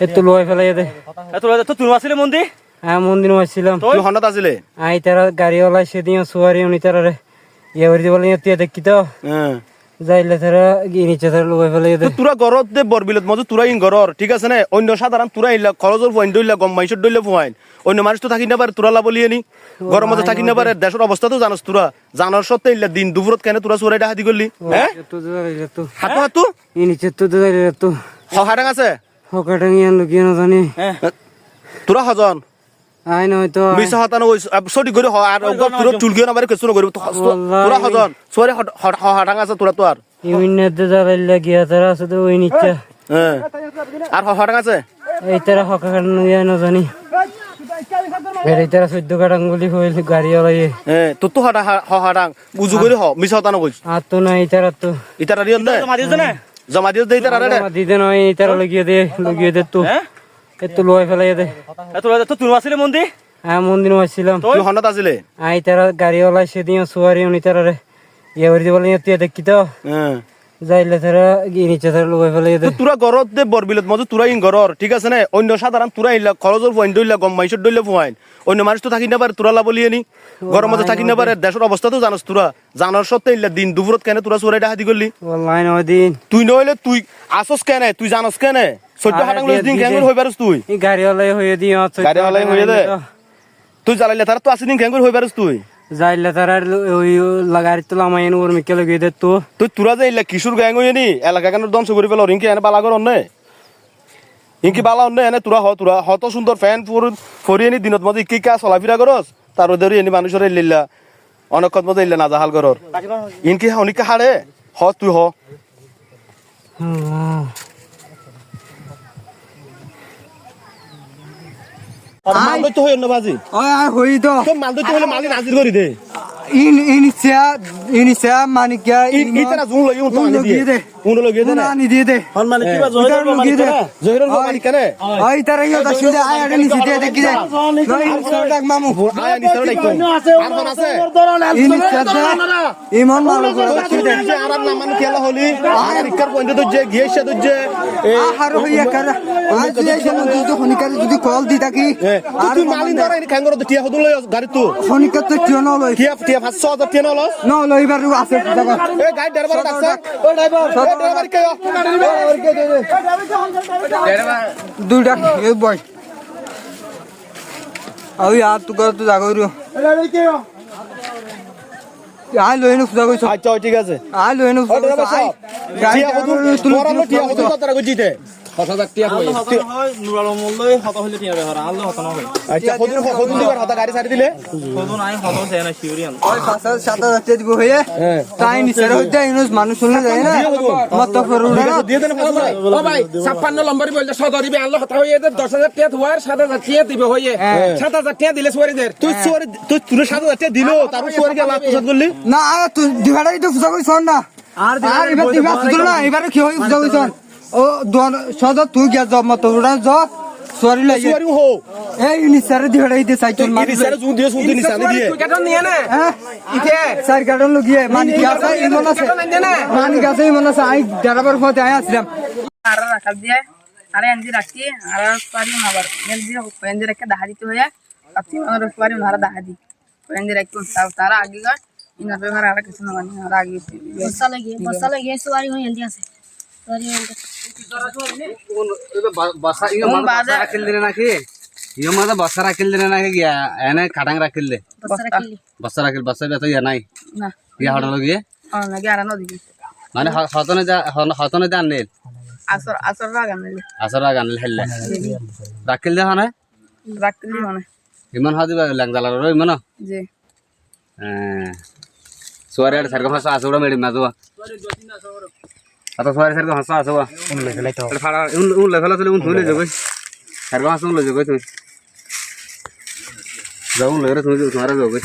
এতো লয় ফেলাই দে এত তো তুমি আসলে মন্দির হ্যাঁ মন্দির আসছিলাম তুই হন্ডাত আসলে আই তারা গাড়িওয়ালা সেদিন সুয়ারি উনি তারা ইয়ে করে দিয়ে বলে তুই দেখি তো যাইলে তারা গিয়ে নিচে তারা লয় ফেলাই দে তোরা ঘরত দে বরবিলত মজু তোরা ইন ঘরর ঠিক আছে না অন্য সাধারণ তোরা ইল্লা খরচর পয়েন্ট দইলা গম মাইসর দইলা ফুয়াইন অন্য মানুষ তো থাকি না পারে তোরা লাবলিয়ে নি গরম মধ্যে থাকি না পারে দেশের অবস্থা তো জানোস তোরা জানার সত্ত্বে ইল্লা দিন দুপুরত কেন তোরা চোরাইটা হাতি করলি হ্যাঁ হাতু হাতু ই নিচে তো যাইলে তো হাটাং আছে হকাটা নিয়ে আনলো কি না জানি তোরা হজন আই নয় তো মিছা হতানো সরি করে আর তোরা চুলকিও না পারে কিছু না করবি তোরা হজন সোরে হাটাং আছে তোরা তো আর ইউনিয়তে যাইলে গিয়া তারা আছে তো ওই নিচে হ্যাঁ আর হাটাং আছে এই তারা হকাটা নিয়ে না জানি এই তারা 14 কাটাং বলি হইল গাড়িওয়ালা হ্যাঁ তো তো হাটাং বুঝু করে হ মিছা হতানো কইছ আর তো না এই তারা তো ইতারা দিও না জমা দিও দে ইতারা রে দিতে নয় এই তারা লাগিয়ে দে তো এতো লয় ফেলাই দে এত তো তুমি আসলে মন্দির হ্যাঁ মন্দির আসছিলাম তুই হন্ডাত আসলে আই তারা গাড়িওয়ালা সেদিন সুয়ারি উনি তারা ইয়ে করে দিয়ে বলে তুই দেখি তো যাইলে তারা গিয়ে নিচে তারা লয় ফেলাই দে তোরা ঘরত দে বরবিলত মজু তোরা ইন ঘরর ঠিক আছে না অন্য সাধারণ তোরা ইল্লা খরচর পয়েন্ট দইলা গম মাইসর দইলা ফুয়াইন অন্য মানুষ তো থাকি না পারে তোরা লাবলিয়ে নি গরম মধ্যে থাকি না পারে দেশের অবস্থা তো জানোস তোরা জানার সত্ত্বে ইল্লা দিন দুপুরত কেন তোরা চোরাইটা হাতি করলি অনলাইন ওই দিন তুই নইলে তুই আসস কেন তুই জানোস কেন 14 হাটাং লইস দিন কেন হই পারস তুই এই গাড়িওয়ালাই হয়ে দিই গাড়িওয়ালাই হয়ে দে তুই জ্বালাইলে তারা তো আসিস দিন কেন হই পারস তুই যাইলে তারা ওই গাড়ি তো লামাইন ওর মিকে লাগিয়ে দে তো তুই তোরা যে ইল্লা কিশোর গ্যাং হই নি এলাকা কেন ধ্বংস করে ফেল রিঙ্কি এনে বালা কর অন্য ইনকি বালা অন্য এনে তোরা হত সুন্দর ফ্যান ফরিয়ে নি দিনত মধ্যে কি কা চলাফিরা করস তার ধরে এনে মানুষের ইল্লা অনেকক্ষণ মধ্যে ইল্লা নাজাহাল করর ইনকি অনিকে হারে হ তুই হ মাল দইতে হই অন্য বাজি হই তো মাল দইতে হলে মালি নাজির করি দে ইনিশা মানিকা ইতারা জুন লই উন তো দিয়ে দে উন লই দে না নি দিয়ে দে হন মানে কি বা জহিরুল মালিক না জহিরুল মালিক কেন ওই তারা ইয়া দা সুদে আয়া নি সিতে দেখি দে নই সরদাক মামু আয়া নি সরদাক কো আর কোন আছে ইনিশা ইমন মালু করে সিতে আর না মান কেলা হলি আর ইকার পয়েন্ট তো যে গিয়েছে তো যে আহার হইয়া কর আজ যে সমুদ্র খনিকার যদি কল দি থাকি তুই মালিন ধরে খাঙ্গর তো টিয়া হদুল গাড়ি তো খনিকার তো টিয়া ন লই টিয়া 500 টিয়া ন লস ন লইবার আছে জায়গা এ গাড়ি ড্রাইভার ডাকছ ও ড্রাইভার কে দুইটা এই বয় আই আর তু কর তো জাগরু আই লইনু সুদা কইছ আচ্ছা ঠিক আছে আই লইনু টিয়া হদুল তোরা টিয়া হদুল তারা কইতে 5000 টাকা কই নুরাল মল্লই হত হইলে টিয়া ব্যবহার আল্লাহ হত না হয় আচ্ছা হদুল দিবার হতা গাড়ি ছাড়ি দিলে হদুন আই হত দেয় না শিউরিয়ান ওই 7000 টাকা দিব হয়ে তাই নিচের হইতে ইনুস মানুষ শুনলে যায় না মত করুনা দিয়ে দেন ও ভাই 56 নম্বর বলতে 100 দিবে আল্লাহ হতা হইয়ে 10000 টাকা হওয়ার 7000 টাকা দিবে হইয়ে 7000 টাকা দিলে সোয়ারিদের তুই তুই 7000 টাকা দিলো তারপর সোয়ারি কে লাভ প্রসাদ করলি না তুই দিবাড়াই তো ফুজা কইছ না আর এবার দিবা ফুজল না এবারে কি হই ফুজা কইছ ও সদা তুই গিয়া জব মত উড়া জ সরি লাই সোয়ারি হো এই নিসারে দিবাড়াই দে সাইকেল মারি নিসারে জুন দিয়ে সুন নিসারে দিয়ে তুই কেটন নিয়ে না হ্যাঁ ইতে সাইর গাড়ন লগিয়ে মানি কি আছে ইমন আছে মানি গাছে ইমন আছে আই ডরাবার ফতে আই আসলাম আর রাখাল দিয়ে আরে এনজি রাখি আর পারি না আবার এনজি এনজি রেখে দাহা দিতে হয়ে আপনি আমার পারি না দাহা দি এনজি রাখি তারা আগে গা ইনা ব্যবহার আর কিছু না মানে আর আগে বসা লাগে সওয়ারি হই এনজি আছে সওয়ারি বসা ইও মাদা রাখিল দিলে নাকি ইও মাদা বসা রাখিল দিলে নাকি গিয়া এনে কাটাং রাখিল দে বসা রাখিল বসা বেতো ইয়া নাই না ইয়া হড় লগিয়ে না আর না দিবি মানে হতনে দে আনলে আসর রাগানলে আসর আনলে হেললে রাখিল দে হনে রাখলি মানে ইমান হাদিবা ল্যাংজালার রই মন জি সোয়ারি আর সারগা ভাষা আছে ওরা মেডি মাজুয়া আতা সোয়ারি সারগা ভাষা আছে ওয়া উন লেখলাই তো ফাড়া উন লেখলা চলে উন ধুলে যাবে সারগা ভাষা উন লে যাবে তুমি যাও লেরে তুমি তোমারা যাবে